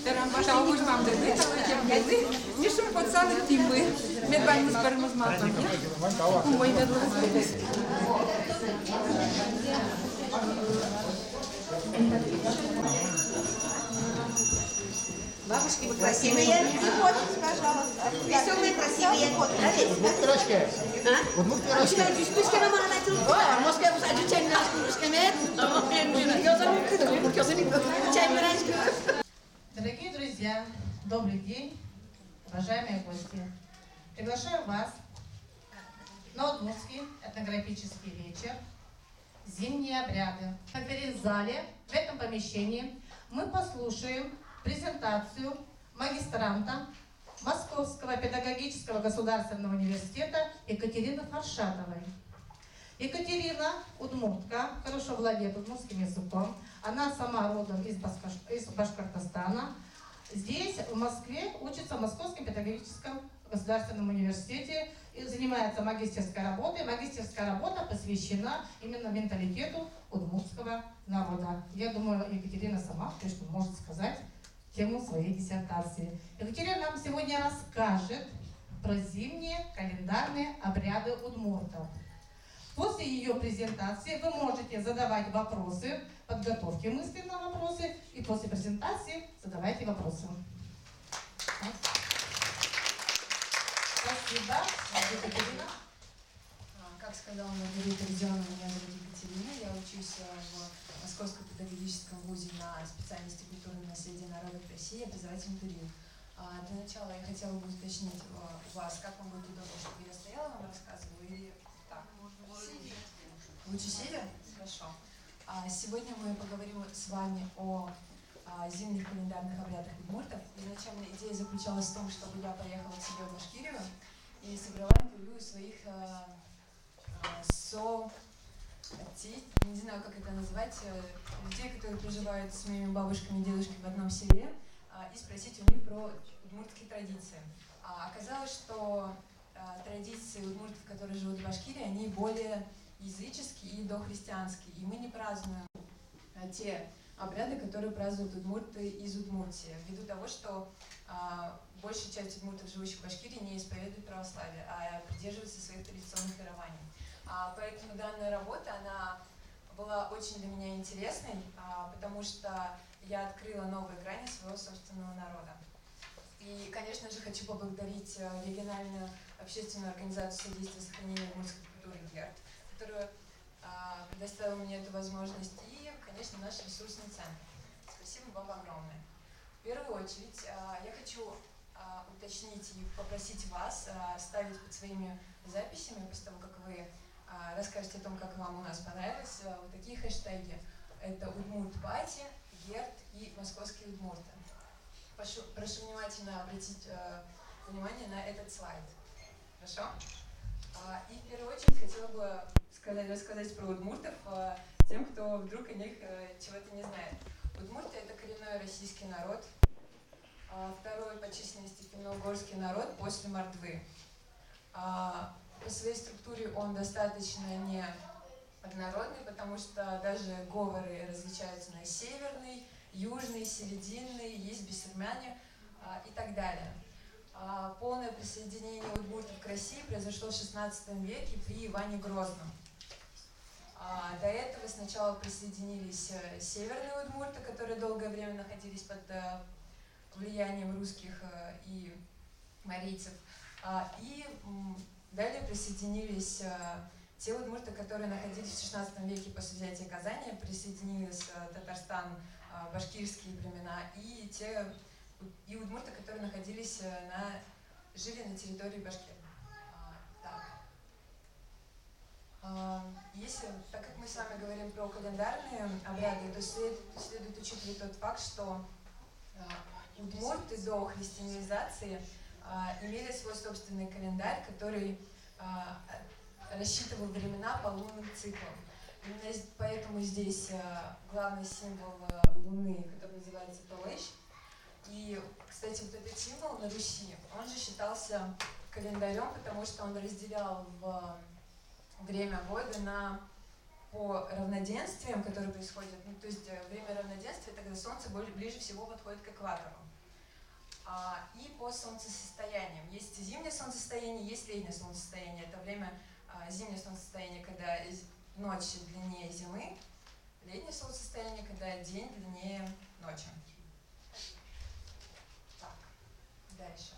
Terambata używam dyby, ale kiedy nie są po całym tyły. My dbamy z permozmatą, nie? Mój wiadro jest. Бабушки, вы красивые. Вот, пожалуйста. Веселые, красивые. Вот, Удмурт пирожки. Удмурт пирожки. Дорогие друзья, добрый день, уважаемые гости. Приглашаю вас на Удмуртский этнографический вечер «Зимние обряды». В конференц-зале, в этом помещении, мы послушаем презентацию магистранта Московского педагогического государственного университета Екатерины Фаршатовой. Екатерина удмуртка, хорошо владеет удмуртским языком. Она сама родом из Башкортостана. Здесь, в Москве, учится в Московском педагогическом государственном университете и занимается магистерской работой. Магистерская работа посвящена именно менталитету удмуртского народа. Я думаю, Екатерина сама, конечно, может сказать тему своей диссертации. Екатерина нам сегодня расскажет про зимние календарные обряды удмуртов. После ее презентации вы можете задавать вопросы, подготовьте мысленно вопросы, и после презентации задавайте вопросы. Спасибо. Екатерина. Как сказала Маргарита Родионовна, меня зовут Екатерина, я учусь в Московском педагогическом вузе на специальности культурное наследие народов России, образовательный период. Для начала я хотела бы уточнить у вас, как вам будет удобно, чтобы я стояла, вам рассказывала, или так? Лучше сидя? Хорошо. Сегодня мы поговорим с вами о зимних календарных обрядах удмуртов. Изначально идея заключалась в том, чтобы я поехала к себе в Башкирию и собрала интервью своих не знаю, как это назвать, людей, которые проживают с моими бабушками и дедушками в одном селе, и спросить у них про удмуртские традиции. Оказалось, что традиции удмуртов, которые живут в Башкирии, они более языческие и дохристианские, и мы не празднуем те обряды, которые празднуют удмурты из Удмуртии, ввиду того, что большая часть удмуртов, живущих в Башкирии, не исповедует православие, а придерживается своих традиционных верований. Поэтому данная работа, она была очень для меня интересной, потому что я открыла новые грани своего собственного народа. И, конечно же, хочу поблагодарить региональную общественную организацию содействия сохранения удмуртской культуры ГЕРТ, которая предоставила мне эту возможность, и, конечно, наш ресурсный центр. Спасибо вам огромное. В первую очередь, я хочу уточнить и попросить вас ставить под своими записями, после того, как вы расскажете о том, как вам у нас понравилось, вот такие хэштеги. Это Удмурт-пати, ГЕРТ и московские удмурты. Прошу внимательно обратить внимание на этот слайд. Хорошо? И в первую очередь хотела бы рассказать про удмуртов тем, кто вдруг о них чего-то не знает. Удмурты — это коренной российский народ, второй по численности финно-угорский народ после Мордвы. По своей структуре он достаточно неоднородный, потому что даже говоры различаются на северный, южный, серединный, есть бессермяне и так далее. Полное присоединение удмуртов к России произошло в XVI веке при Иване Грозном. До этого сначала присоединились северные удмурты, которые долгое время находились под влиянием русских и марийцев, и далее присоединились те удмурты, которые находились в XVI веке после взятия Казани, присоединились Татарстан, башкирские племена, и удмурты, которые жили на территории Башкирии. Так как мы с вами говорим про календарные обряды, то следует учитывать тот факт, что удмурты до христианизации имели свой собственный календарь, который рассчитывал времена по лунным циклам. Именно поэтому здесь главный символ Луны, который называется Толэщ. И, кстати, вот этот символ на Руси, он же считался календарем, потому что он разделял время года на по равноденствиям, которые происходят, ну, то есть время равноденствия, тогда Солнце ближе всего подходит к экватору. И по солнцестояниям. Есть зимнее солнцестояние, есть летнее солнцестояние. Это время зимнее солнцестояние, когда ночь длиннее зимы, летнее солнцестояние, когда день длиннее ночи. Так, дальше.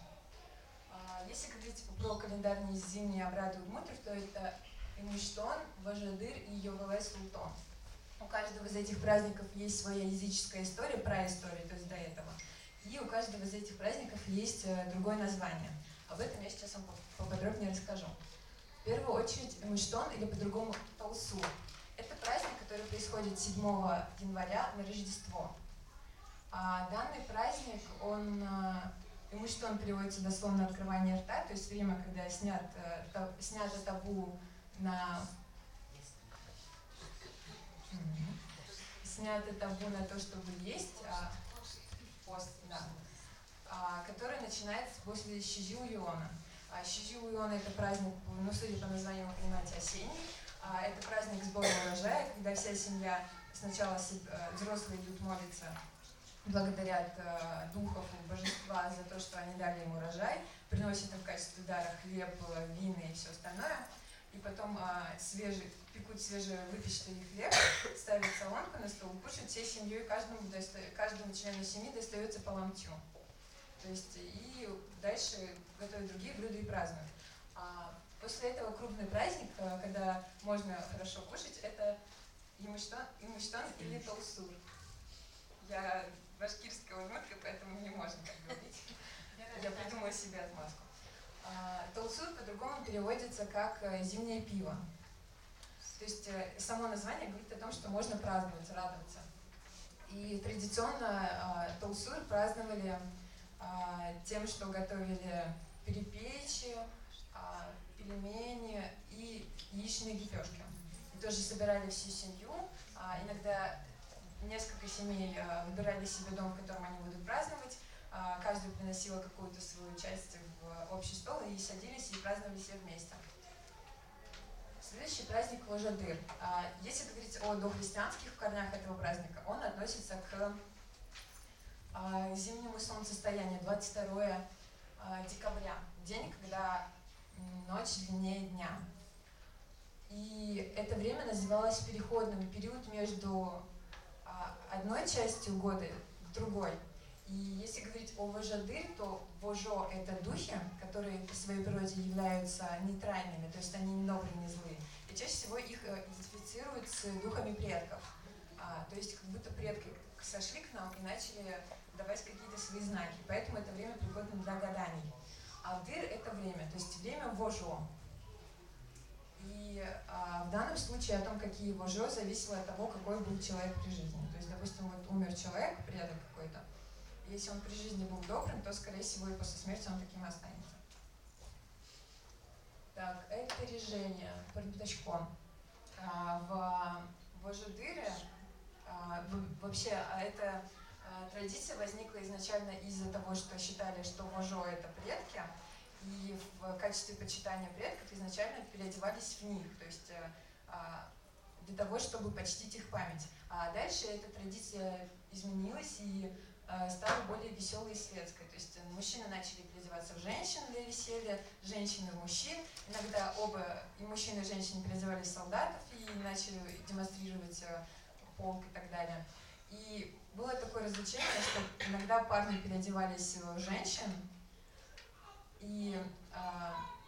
Если говорить про календарные зимние обряды удмуртов, то это Имыштон, Важадыр и Йовелес Лутон. У каждого из этих праздников есть своя языческая история, праистория, то есть до этого. И у каждого из этих праздников есть другое название. Об этом я сейчас вам поподробнее расскажу. В первую очередь Имыштон, или по-другому Толсу. Это праздник, который происходит 7 января на Рождество. Данный праздник, Имыштон переводится дословно «открывание рта», то есть время, когда снято табу на то, чтобы есть, пост, да, который начинается после Шижиу-Юона. Шижиу-Юона — это праздник, ну, судя по названию, вы понимаете, осенний. Это праздник сбора урожая, когда вся семья, сначала взрослые идут молиться, благодарят духов и божества за то, что они дали им урожай, приносят им в качестве дара хлеб, вина и все остальное. И потом пекут свежевыпеченный хлеб, ставят солонку на стол, кушают всей семьей, каждому члену семьи достается по ломтю. То есть и дальше готовят другие блюда и празднуют. После этого крупный праздник, когда можно хорошо кушать, это Имыштон или Толсур. Я башкирская удмуртка, поэтому не можно так говорить. Я придумала себе отмазку. Толсур по-другому переводится как «зимнее пиво». То есть само название говорит о том, что можно праздновать, радоваться. И традиционно Толсур праздновали тем, что готовили перепечи, пельмени и яичные лепешки. И тоже собирали всю семью. Иногда несколько семей выбирали себе дом, в котором они будут праздновать. Каждая приносила какую-то свою часть в общий стол и садились и праздновали все вместе. Следующий праздник Важадыр. Если говорить о дохристианских корнях этого праздника, он относится к зимнему солнцестоянию, 22 декабря, день, когда ночь длиннее дня. И это время называлось переходным, период между одной частью года к другой. И если говорить о Важадыр, то Вожо — это духи, которые по своей природе являются нейтральными, то есть они не добрые, не злые. И чаще всего их идентифицируют с духами предков. То есть как будто предки сошли к нам и начали давать какие-то свои знаки. Поэтому это время пригодно для гаданий. А Дыр — это время, то есть время Вожо. И в данном случае о том, какие Вожо, зависело от того, какой был человек при жизни. То есть, допустим, вот умер человек, предок какой-то. Если он при жизни был добрым, то, скорее всего, и после смерти он таким и останется. Так, это решение Парнитачком. В Важадыре вообще эта традиция возникла изначально из-за того, что считали, что Вожо — это предки, и в качестве почитания предков изначально переодевались в них, то есть для того, чтобы почтить их память. А дальше эта традиция изменилась и стала более веселой и светской. То есть мужчины начали переодеваться в женщин для веселья, женщины в мужчин. Иногда оба, и мужчины, и женщины, переодевались в солдатов и начали демонстрировать полк и так далее. И было такое развлечение, что иногда парни переодевались в женщин и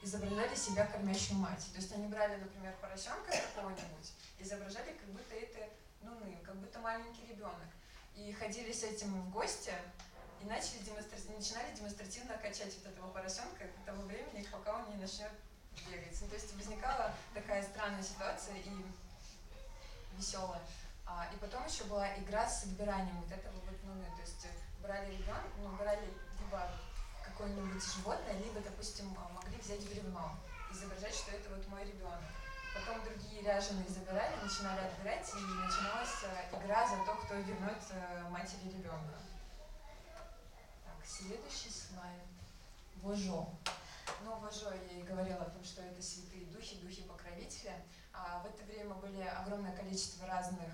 изображали себя кормящую мать. То есть они брали, например, поросенка какого-нибудь, изображали, как будто это нуным, как будто маленький ребенок. И ходили с этим в гости и начинали демонстративно качать вот этого поросенка до того времени, пока он не начнет бегать. Ну, то есть возникала такая странная ситуация и веселая. И потом еще была игра с отбиранием вот этого вот нуны. То есть брали ребенка, брали либо какое-нибудь животное, либо, допустим, могли взять бревно и изображать, что это вот мой ребенок. Потом другие ряженые забирали, начинали отбирать, и начиналась игра за то, кто вернет матери ребенка. Так, следующий слайд. Вожо. Но Вожо я и говорила о том, что это святые духи, духи-покровители. В это время были огромное количество разных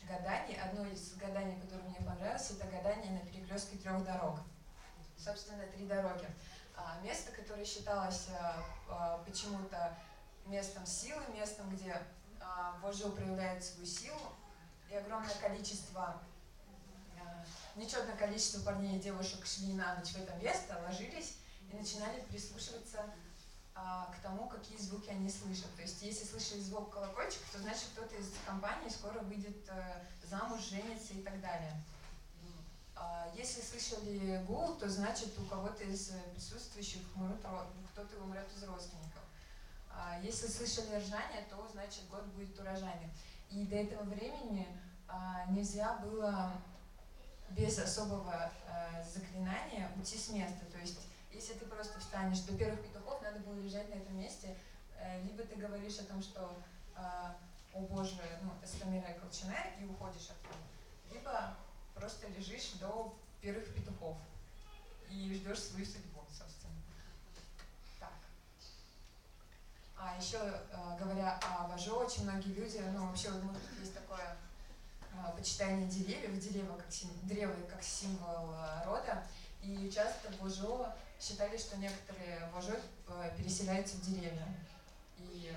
гаданий. Одно из гаданий, которое мне понравилось, это гадание на перекрестке 3 дорог. Собственно, 3 дороги. Место, которое считалось почему-то местом силы, местом, где Вожо проявляет свою силу, и огромное количество, нечетное количество парней и девушек шли на ночь в это место, ложились и начинали прислушиваться к тому, какие звуки они слышат. То есть, если слышали звук колокольчика, то значит, кто-то из компании скоро выйдет замуж, женится и так далее. Если слышали гул, то значит, у кого-то из присутствующих кто-то умрет из родственников. Если слышали ржание, то значит, год будет урожайный. И до этого времени нельзя было без особого заклинания уйти с места. То есть, если ты просто встанешь до первых петухов, надо было лежать на этом месте, либо ты говоришь о том, что «О Боже, эстамира и колчана», и уходишь оттуда, либо просто лежишь до первых петухов и ждешь свою судьбу, собственно. Так. Еще говоря о Вожо, очень многие люди, вообще вот есть такое почитание деревьев, древо как символ рода, и часто Вожо считали, что некоторые Вожо переселяются в деревню. И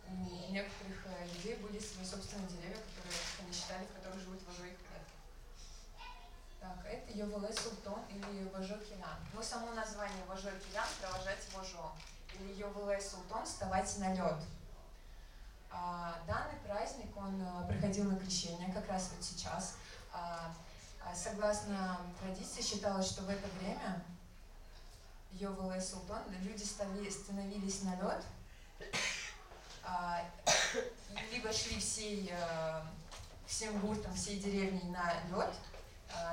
у некоторых людей были свои собственные деревья, которые они считали, в которых живут Вожо и их предки. Так, это Йовеле Султон или Вожо Килян. Само название Вожо Килян – провожать Вожо. Или Йовеле Султон – вставать на лед. Данный праздник, он проходил на крещение как раз вот сейчас. Согласно традиции, считалось, что в это время Йовеле Султон люди становились на лед, либо шли всем гуртом, всей деревней на лед,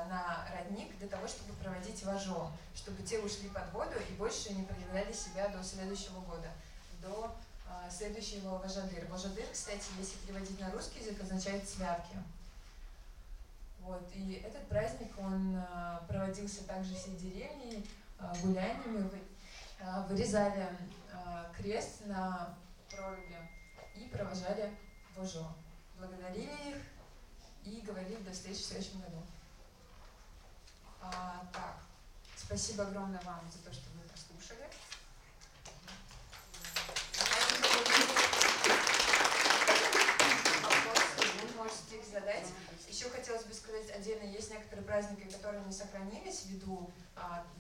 на родник, для того, чтобы проводить Вожо, чтобы те ушли под воду и больше не проявляли себя до следующего года, до следующего Вожадыр. Вожадыр, кстати, если переводить на русский язык, означает святки. Вот. И этот праздник, он проводился также всей деревней, гуляниями, вырезали крест на проруби и провожали Вожо. Благодарили их и говорили до встречи в следующем году. Так, спасибо огромное вам за то, что вы послушали. Вы можете их задать. Еще хотелось бы сказать отдельно, есть некоторые праздники, которые не сохранились ввиду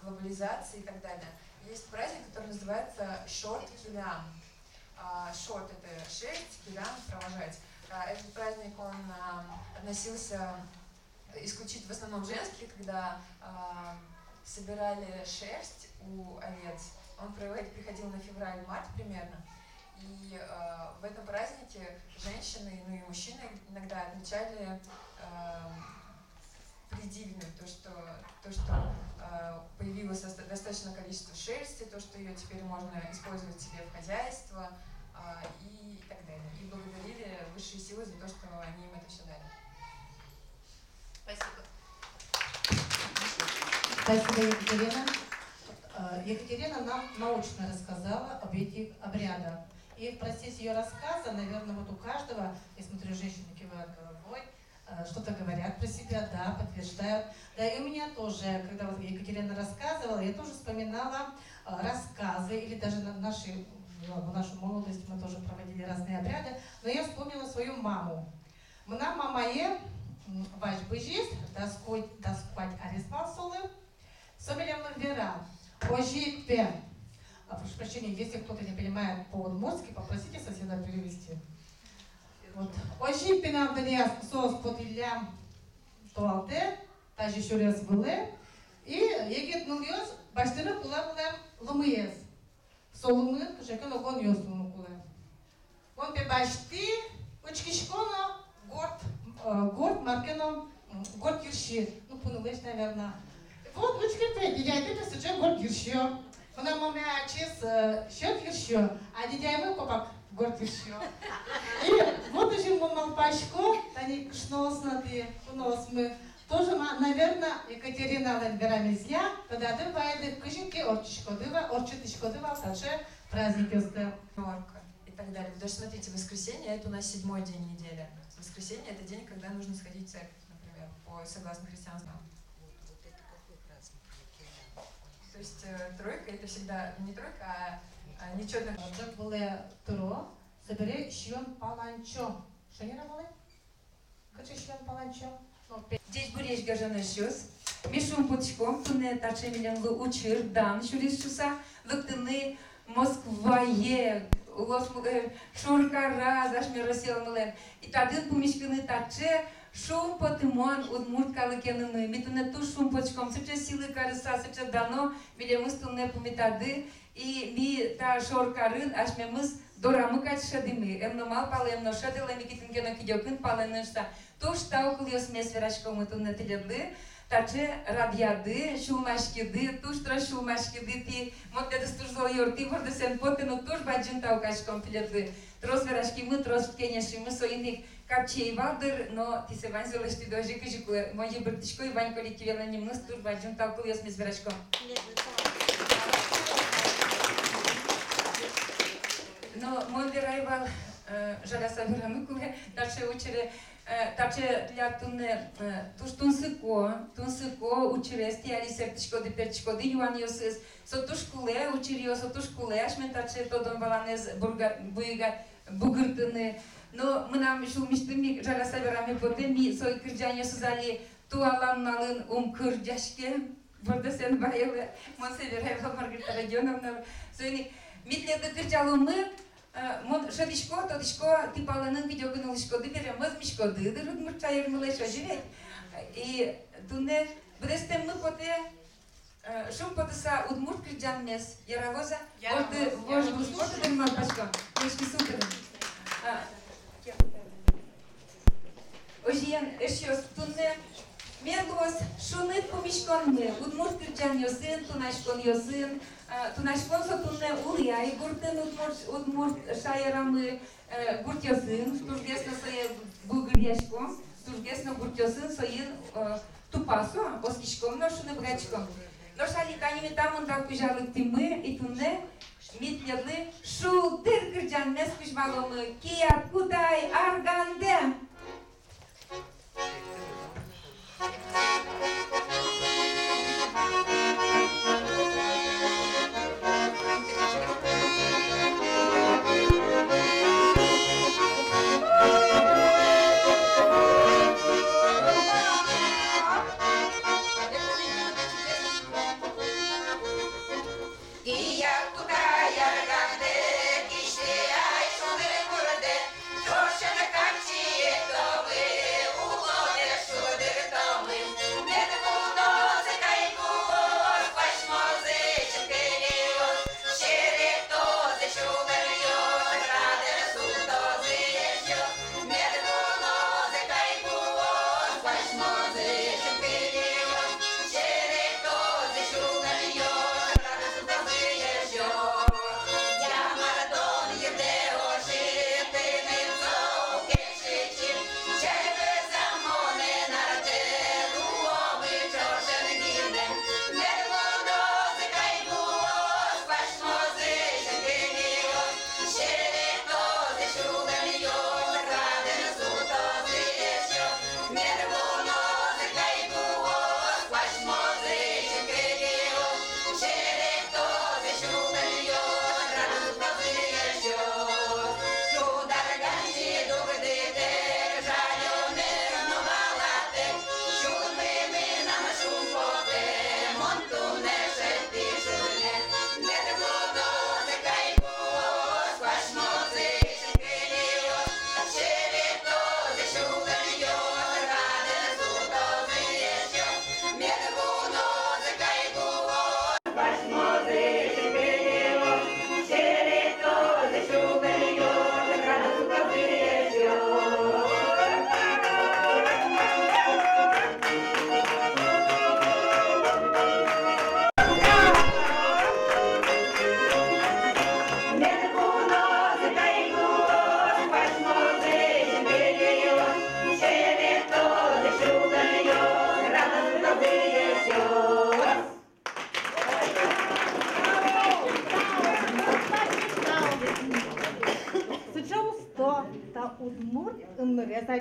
глобализации и так далее. Есть праздник, который называется Шорт Килян. Шорт — это 6, Килян — провожать. Этот праздник, он относился исключительно в основном женский, когда собирали шерсть у овец. Он приходил на февраль-март примерно. И в этом празднике женщины, и мужчины иногда отмечали придильную, то, что появилось достаточное количество шерсти, то, что ее теперь можно использовать себе в хозяйство и так далее. И благодарили высшие силы за то, что они им это все дали. Спасибо. Спасибо, Екатерина. Екатерина нам научно рассказала об этих обрядах. И в процессе ее рассказа, наверное, вот у каждого, я смотрю, женщины кивают головой, что-то говорят про себя, да, подтверждают. Да, и у меня тоже, когда вот Екатерина рассказывала, я тоже вспоминала рассказы, или даже в нашу молодость мы тоже проводили разные обряды, но я вспомнила свою маму. Мына мамае ваш быжис, доскоть арестмал солы, сомелемных вера, ожит пен. Прошу прощения, если кто-то не понимает по-удмуртски, попросите соседа перевести. Вот. Ожит пенам дания сос потилям туалте, тажи шурес выле, и егет нугиос баштыры кулам ломыес. Солумы, жекен огон йосуну кулам. Он пебашти, учкишкона, горд маркеном, горд юрши. Ну, по-нуглеш, наверное. Вот, учкипе, дядя, ты сейчас горд юрши. Она мамя чиз счет юрши, а дядя мы попак горд юрши. И вот уже мамал пачку, они кшнос на ты, нос мы. Тоже, наверное, Царевна Екатерина Ленверамезья, когда дывает кыжинки орчитышкодыва, таше праздники устав. И так далее. Даже смотрите, воскресенье это у нас 7-й день недели. Воскресенье это день, когда нужно сходить в церковь, например, согласно христианству. То есть тройка это всегда не тройка, а нечетно. Так было туро, собери шьон паланчо. Что не работает? Хочу шьон паланчо. Здесь буреж гажанышюс. Мишум путчком, туне тачемилен лу учир, дан шуришуса, луктыны Москвае, шуркара, зашмиросел мылен. И тадын пумишкины таче, шум потымон, удмурт калыкенымы, митуне ту шум почком, сыча силы карыса, сыча дано, билемыс туне пумитады, и ми та шоркарын, ашмемыс дорамы качшадымы, эмномал палы, эмно шадыла, микитингена кидёкын палынышта. То, что около смесь верашком туне тыледы, таче радиады, шулмашкиды, туш трош шулмашкиды, ти, вот это стужзал йорти, ворда сен поты, но туш баджин таукашком тыледы. Трос верашки мы, трос ткенеши мы, соиник капчей валдыр, но ти се вань золышти дожи кыжику, мои бертичко и вань коллективела не мы, туш баджин таукал смесь верашком. Но мой верайвал, жаляса верамыкуле, дальше учили, Таче для туне тунсыко учирести али сертичкоды перчикоды юаниосыз сотушкуле учирио сотушкуле ашмен таче тодон баланез буйга бугыртыны но мы нам шулмиштыми жара саверами потеми сой кырджаниосыз али туаланналын кырджашке бордесен байылы мон северайва Маргарита Родионовна сойник митледы кырджалумы Мон шадишко, тодишко, ти паланын видеогын улышкоды берем, возмишкоды, дырыд мурчайыр мылайшо живет. И туне, бдестем мы поте, шум потеса удмурт крыджан мес, яровоза, вожду споты дырмал пашко, мешки сутырын. Ожиян, эшьос, туне, Мелос, шунит помишконны, удмурт крыджан йосын, тунашкон йосын, Тунашкон сотунне улия и гуртын удмурт шайрамы гуртёсын, стужгесно сое бугырьяшко, стужгесно гуртёсын соин тупасо, оскишком, но шуны бгачком. Но шали каними там он так пижалык тимы и тунне митледлы шултыр кырджан мес пижмаломы кия кутай арганде. Киште ай шоны бурде, тошен камчие.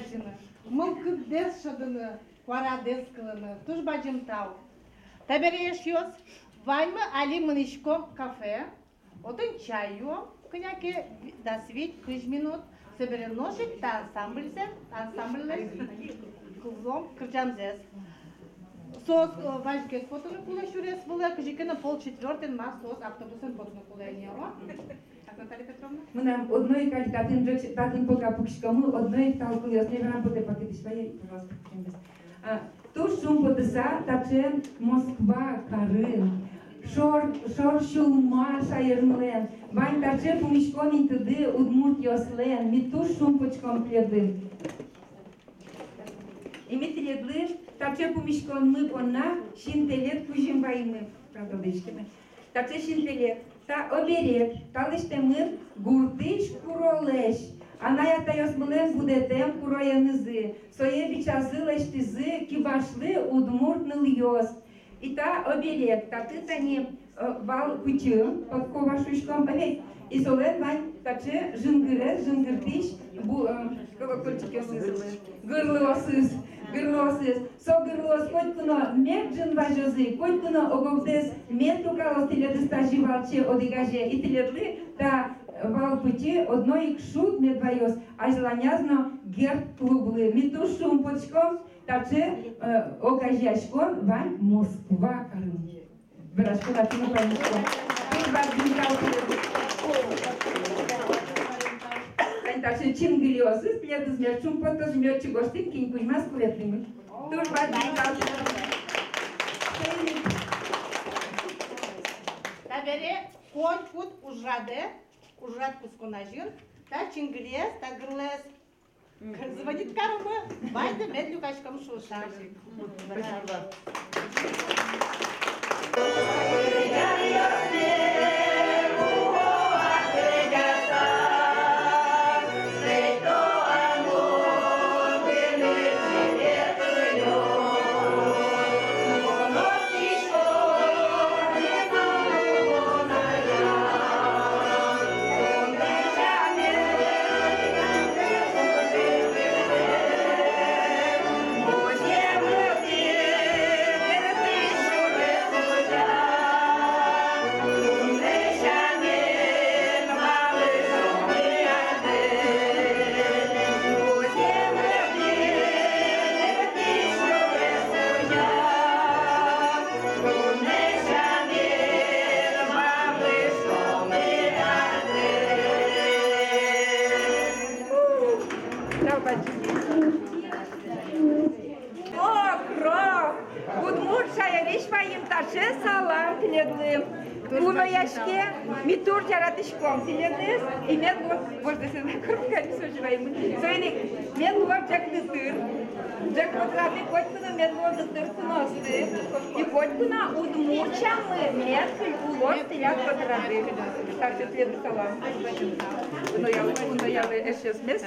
Бадина. Мылкып дес шадыны, квара дес кылыны, туш бадим тау. Табереш йос, вайма али мынышком кафе, отын чай йом, кыняке да свить 5 минут, соберем ножик, та ансамбльлер, кылзом, кырчамзес. Сос вайжгет потуны кулай шурес было, кыжикена 3:30 ма сос автобусын потуны кулай нема. Так, Наталья Петровна? Ми нам одної кальки, татин пока пукшка, ми одної талку ясне вам буде пакети своє, пожалуйста, без. Ту шум потиса, таче Москва, Карын, шор шулма шаєрмлен, вань таче помішкомінь туди, удмурт йослен, мі ту шум почком плєдин. І ми тлєдли, таче помішком ми пона, шинтелет кужим вайми, правда, дичкими. Таче шинтелет. Та оберег, та лиште мир, гуртиш куролеш, а наята йосмилен буде тем куроя низи, соє бічази лештизи, кібашли удмуртнил йос. І та оберег, та ти тані вал кутю, под ковашушком, і солен вань, та че жингиртиш, колокольчики осизили, гирлосис. Гырлосыз, со гырлос, хоть куно мек джин важозы, хоть куно оговдес метру калос теледы стаживалче одигаже и теледли, та вал пути одной кшут медвайос, а желанязно герб клубли, миту шум почком, та че окажяшкон вань Москва Карын. Вырашко латину панишком. Ты бардинкал Także cingiliozy, spledu zmierczą, po to zmierczy gosztym, kiń kuźma z kuletnymi. Tuż bardziej kalczy. Табере конь кут ужрат пусконажин, та чингилес, та грлес. Звонит карумы, вайды медлю качкам шуша. Mi turci aratışkom silediniz, imet вот desene kurkan sojvayım. Söyledik, men var çaklıtır. Jak potrafi kotkuna men var zıtırtınası. И kotkuna udmurçamı metkul ulos tiyak potrafi. Так что следует салам. Но я сейчас мест.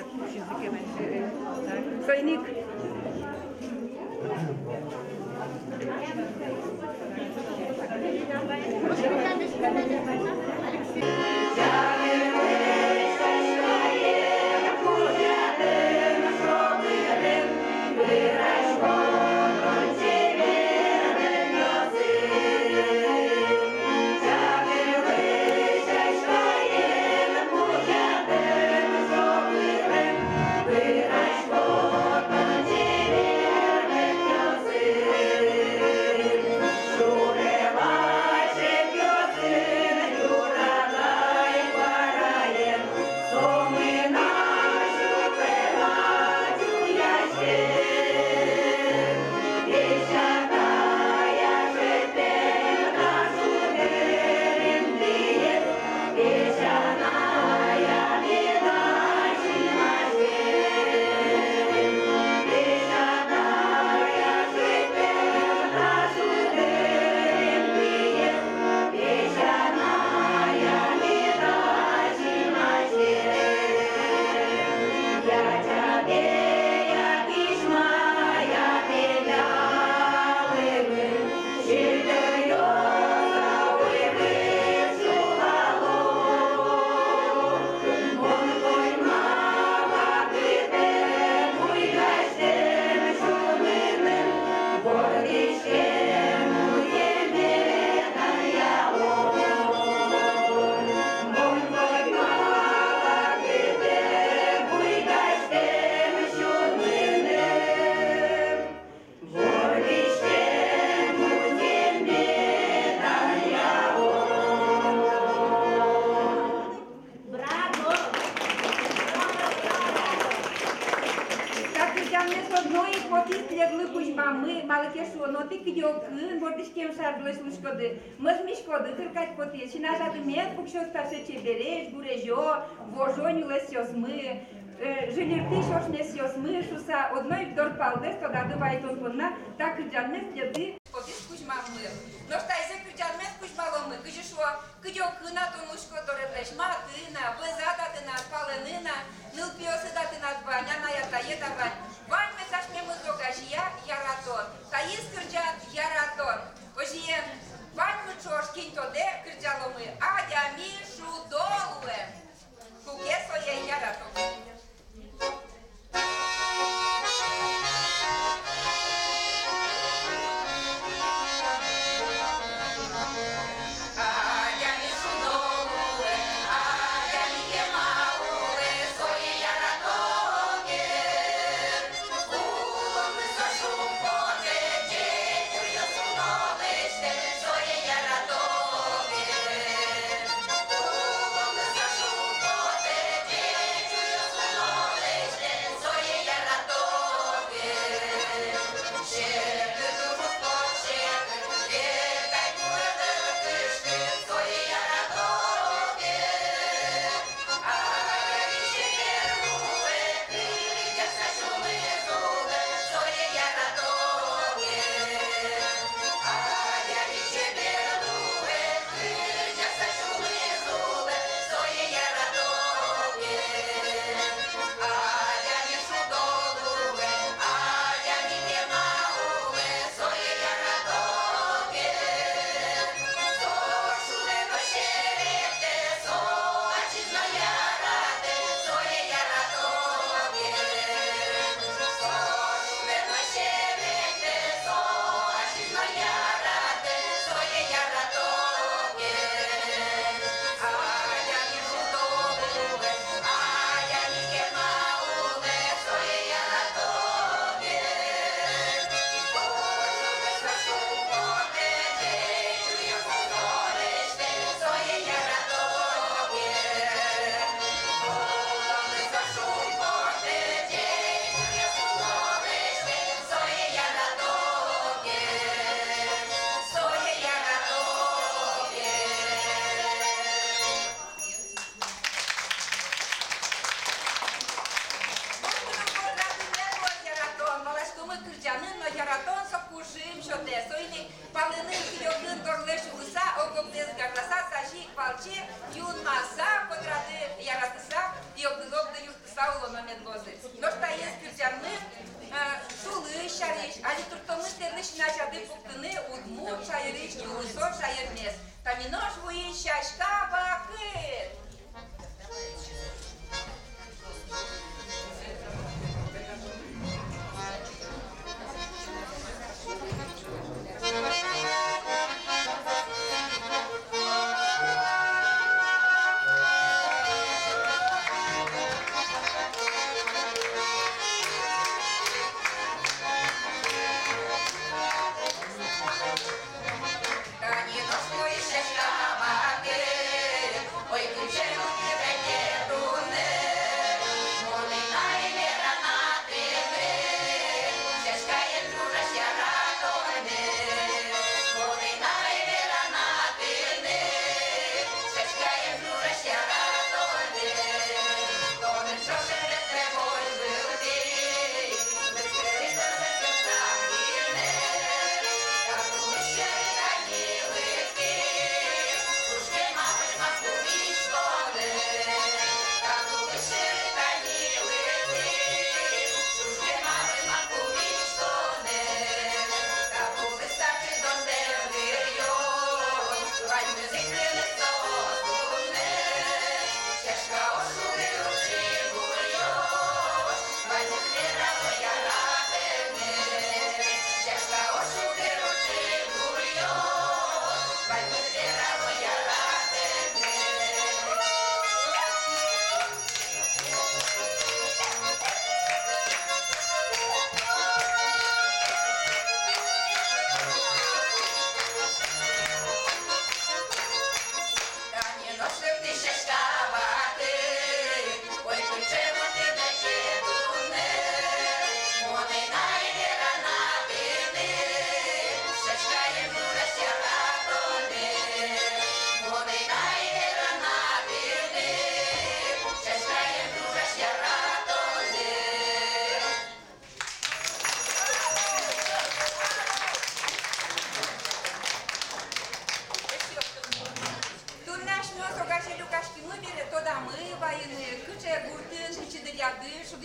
Söyledik. шо, но ты кидёкын, бордиш кем шардлыш лушкоды. Мыз мишкоды кыркать потеш. И нажаты мет, пукшо старше чебереш, гурежо, вожонюле сёзмы. Жилирти шошне сёзмы, шуса одной вдор палдес, тода дывай тонпонна, так кырджанмес дяды. Подис кужмамы. Но штайзе кырджанмес кужмаломы. Кыжи шо, кидёкына тонушко дореблеш, матына, бызататына, паленына, нылпиосы датына дваняна ятаета вань. Вань месаш мемы зогашия яратон. Таис кырджат яратон. Ожие, вань мычош кинтоде кырджаломы, адя мишу долуэ. Куке соє яратон. Та не дошло еще штабаки.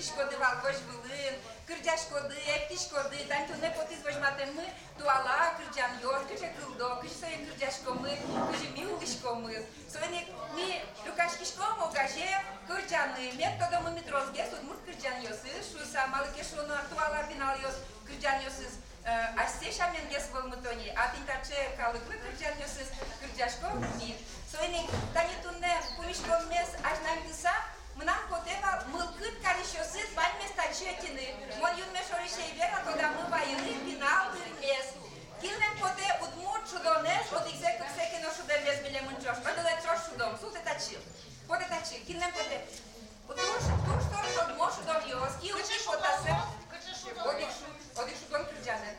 туди шкоди валкош вилин, кирдя шкоди, екті шкоди, тань то не потис возьматеми, туала кирдян йос, кирдя килдо, кирдя своє кирдяшкоми, кирдя мілишкоми. Своєник ми люкашкішкому каже кирдяни, методом мітрозге, судмур кирдян йоси, шуса, малике шоно, туала фінал йос, кирдян йосис, а все шамен є своєму тоні, а тінтаче каликли кирдян йосис, кирдяшком мі. Своєник, тані тунне, помішком мес, аж нам тиса, Мнам потева мылкыт карищосы с вами стачетины. Мон юн мешоришей вера, когда мы воины, финал тырмес. Килнем поте удмур чудонес, от икзеку всеки но шудемес биле мунчош. Одоле чош шудом, суте тачил. Поте тачил, килнем поте. Туш одмо шудом йос, ки учи потасе. Одик шудом кырджане.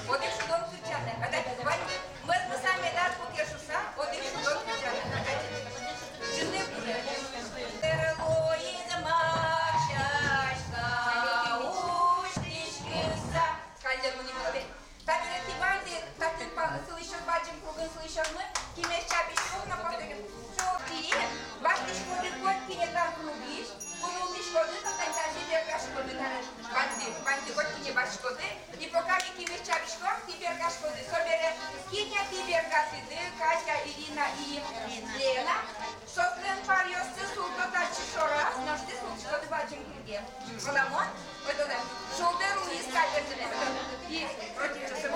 Одик шудом кырджане. Мы сами дат покешуса, одик шудом кырджане. І поки кимось чабішком, тіберка шкоди, собере Кіня, тіберка сиди, Катя, Ірина і Лена. Сослен пар йости султо тачі шораз, ножти сулчко дбачим круге. Воламон, видоле, шулдеру і скальберзеле. І проти часу,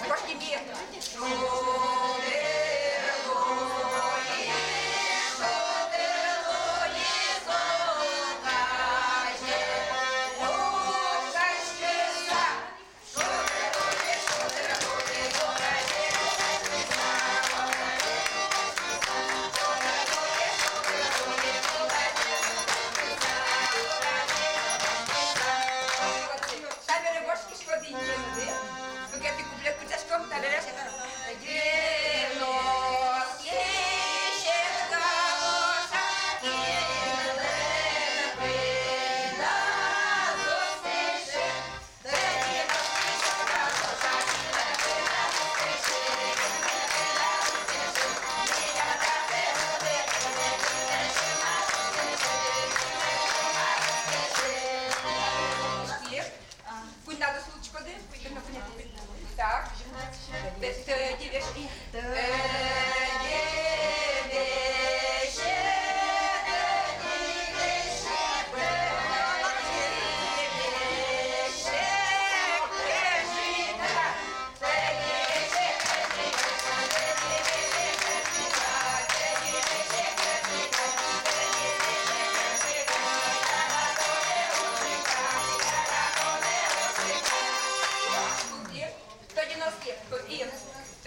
кошки б'є.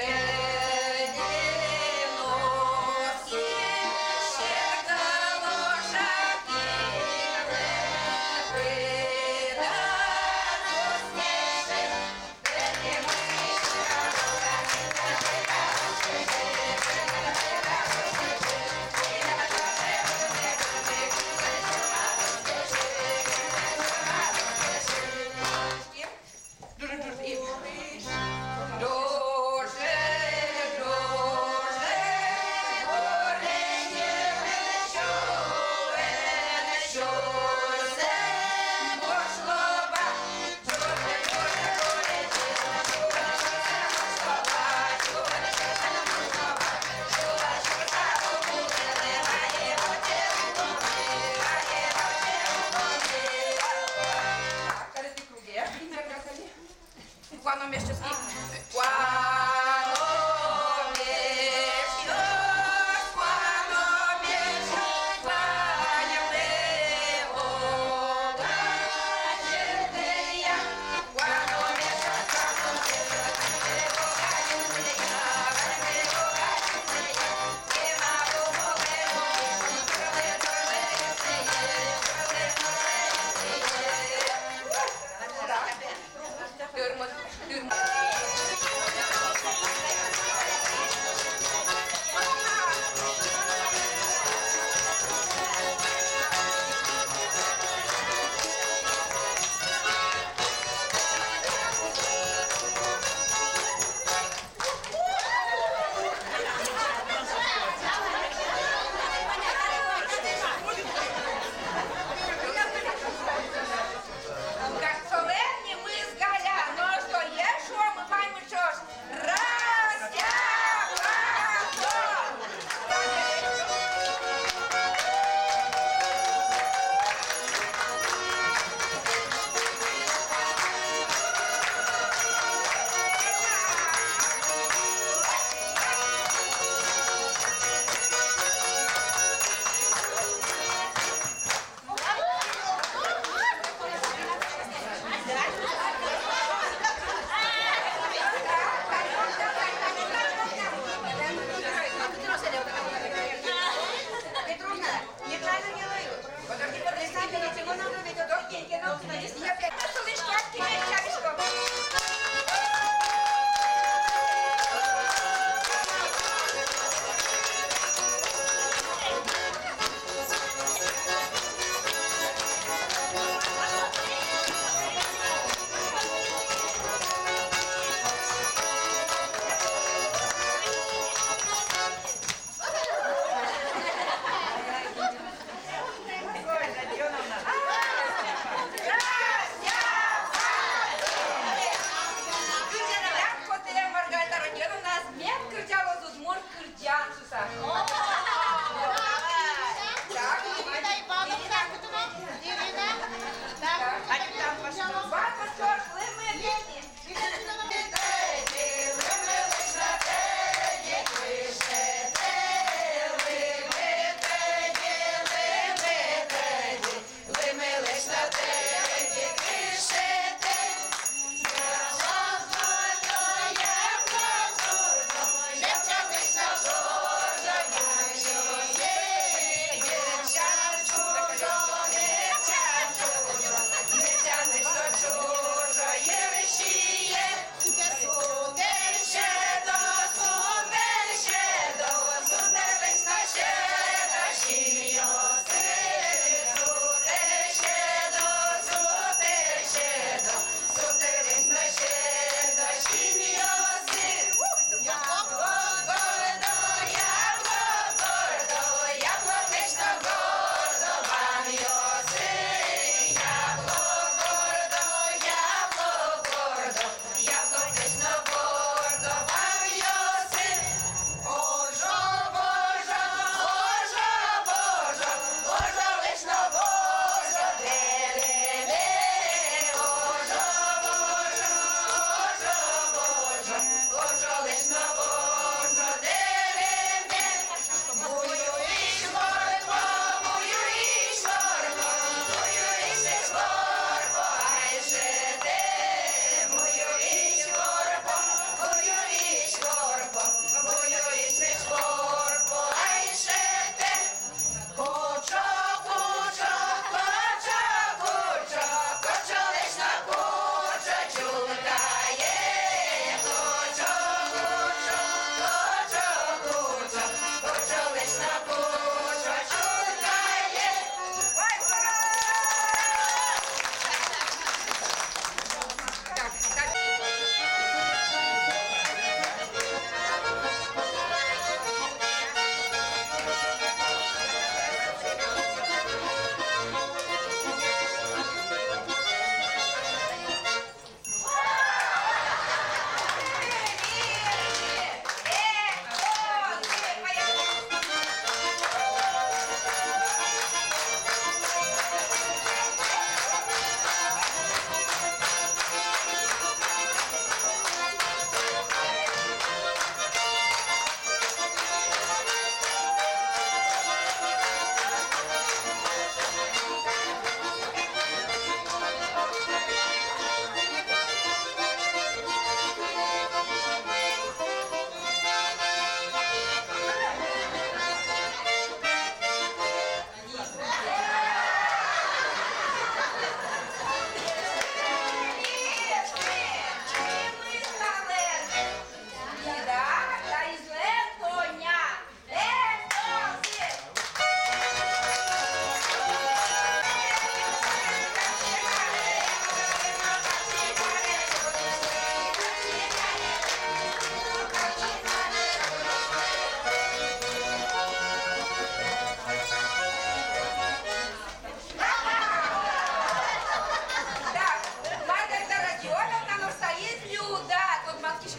Так.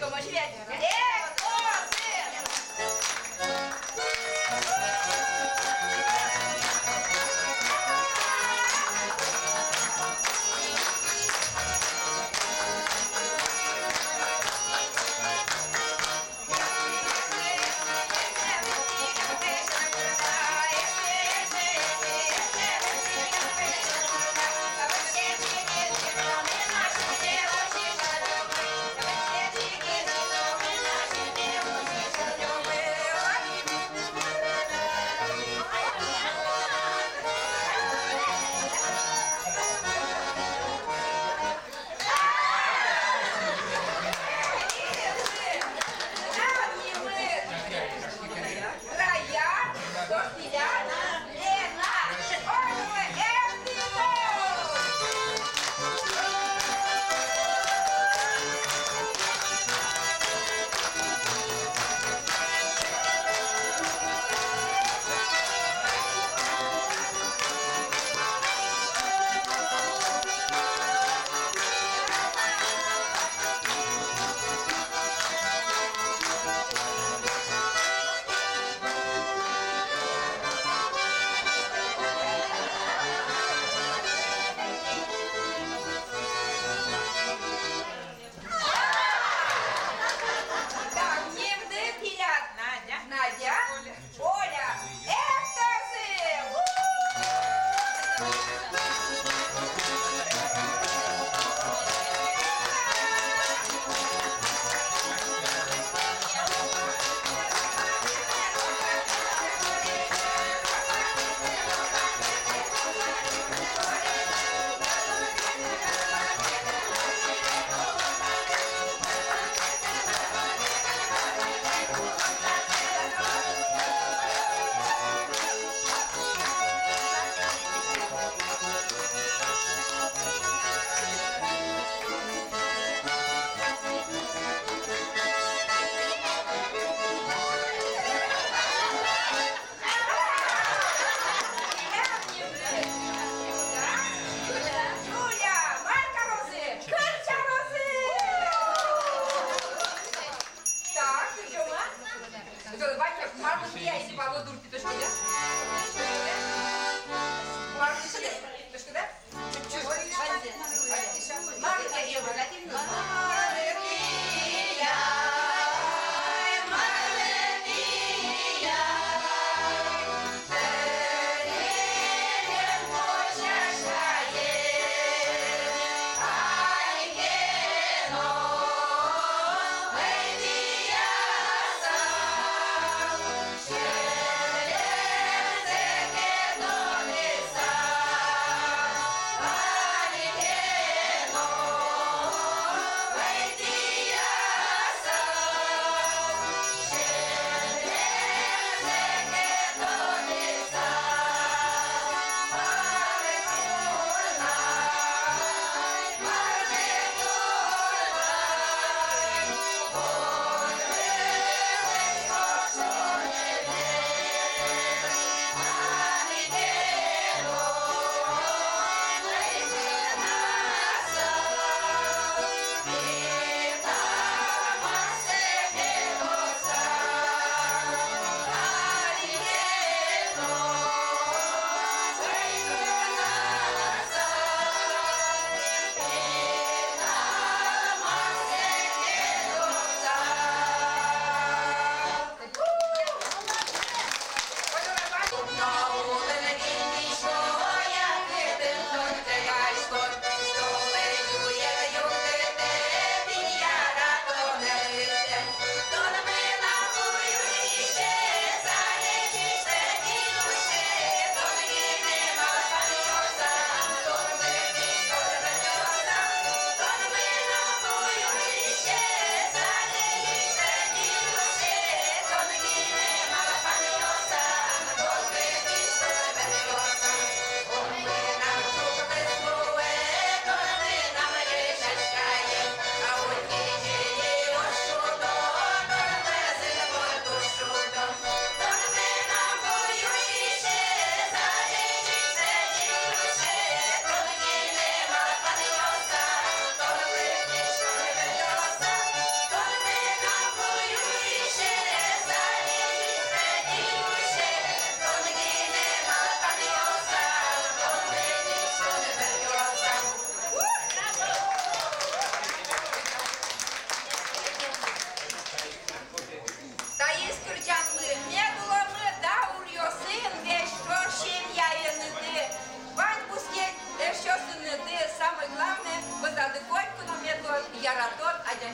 Сонечко, мощветика.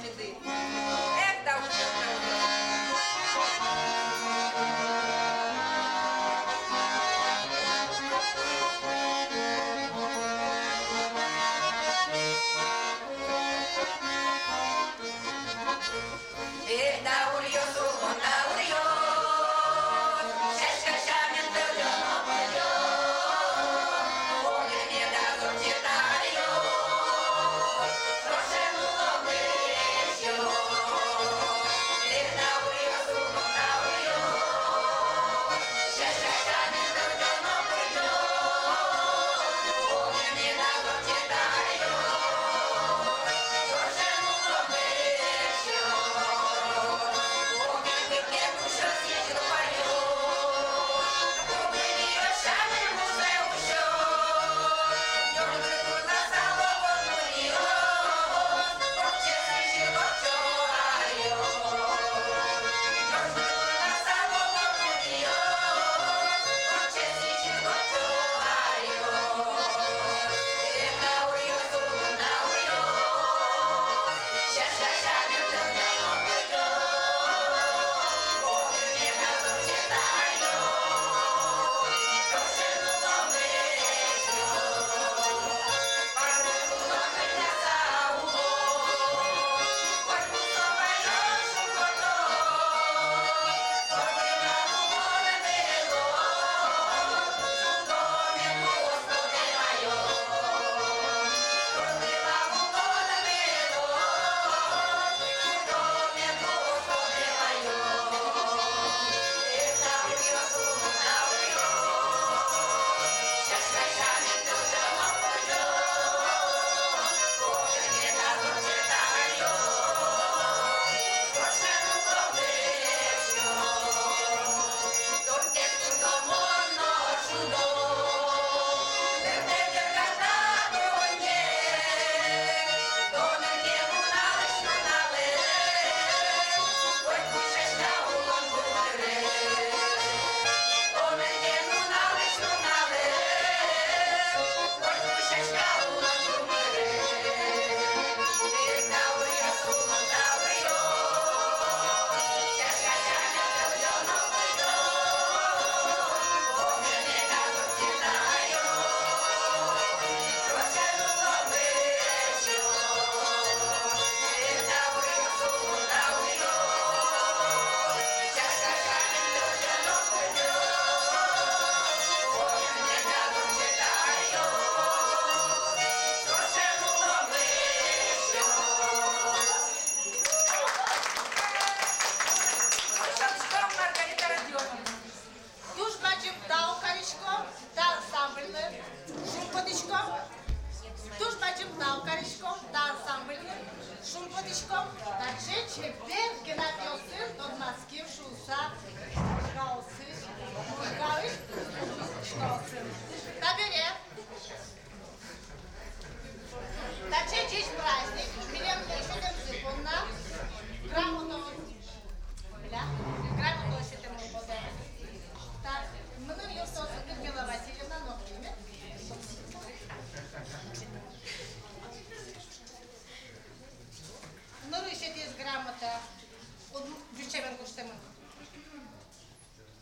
Леониды. Эх, да уж,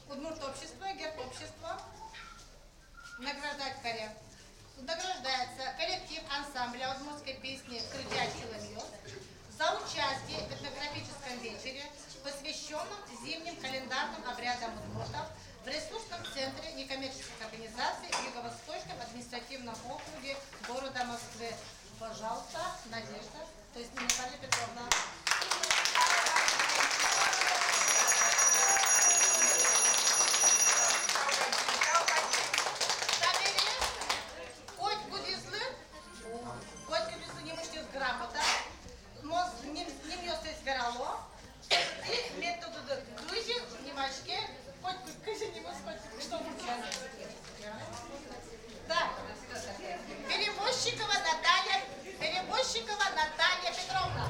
Удмурт-общество, герб-общество, награждается коллектив ансамбля удмуртской песни «Крыльячий ломёт» за участие в этнографическом вечере, посвященном зимним календарным обрядам удмуртов в ресурсном центре некоммерческой организации в Юго-Восточном административном округе города Москвы. Пожалуйста, Надежда, то есть Наталья Петровна. Грамота, не мнется избирало, и методу дружи, внимачки, хоть кажи не может, что будет. Так, Перевозчикова Наталья Петровна.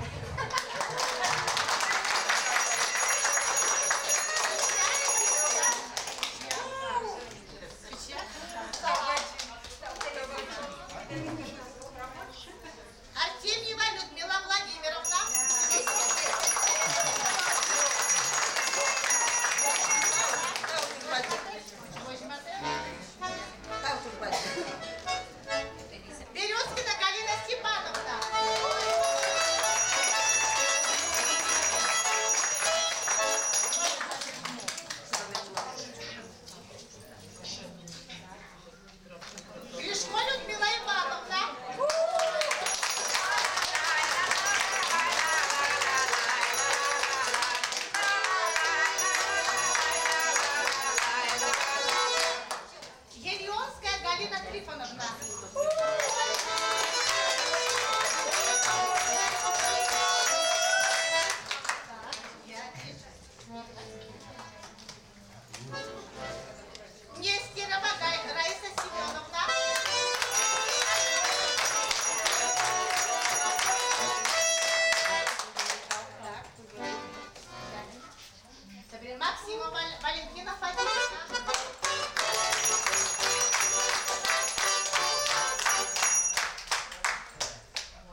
Спасибо, Валентина Фадеевна.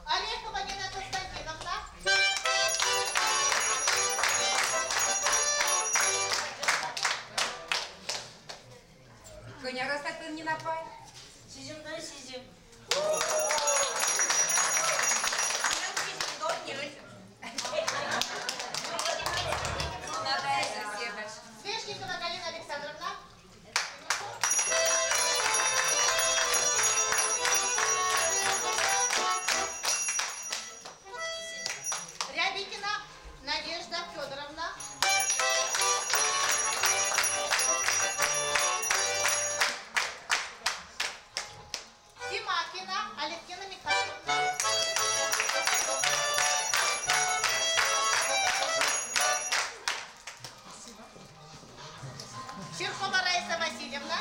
Орехова Нина Константиновна. Коня растопил не напай. Сизим, да, сизим. Свешникова Галина Александровна. Рябикина Надежда Федоровна. Тимакина Алевтина Михайловна. Черкова Раиса Васильевна.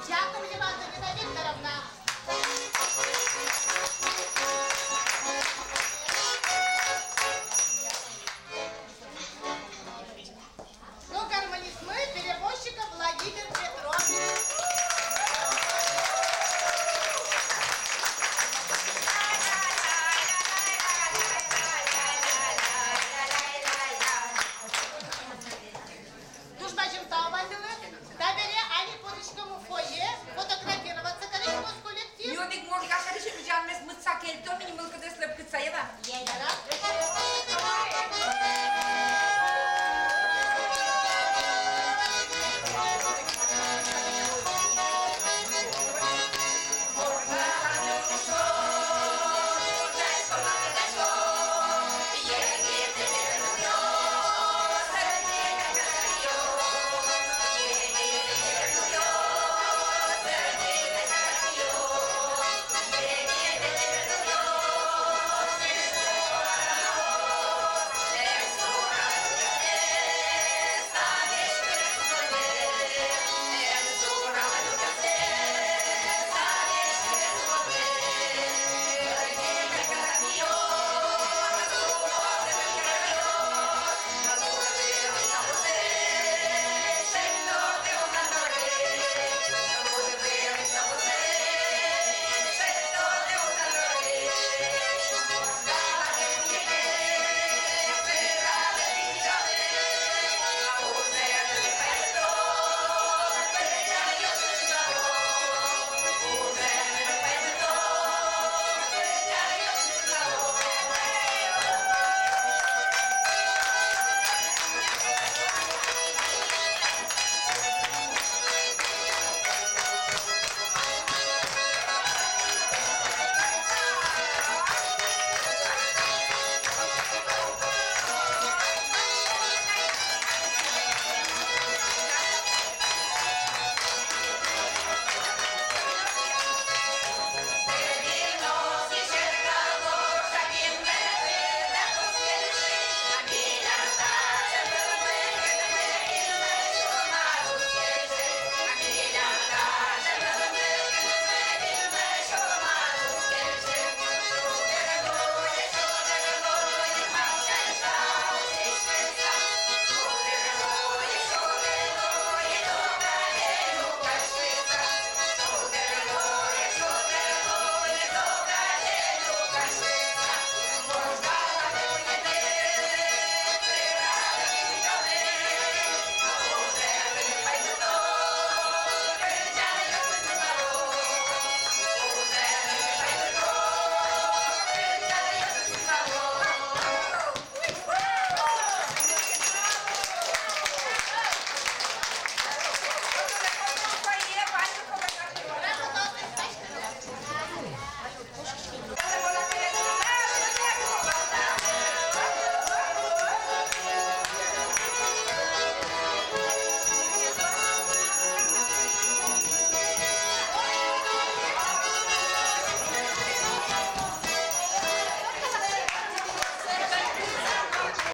Яковлева Антонина Викторовна. Ну, гармонист мы, перевозчика Владимир Петрович. Душбачим Таубандылы, табере Ани Пурочкому фойе, фотографироваться, коллектив. Мёдик мог я шаришь жанmes мыцакельтом, не мыл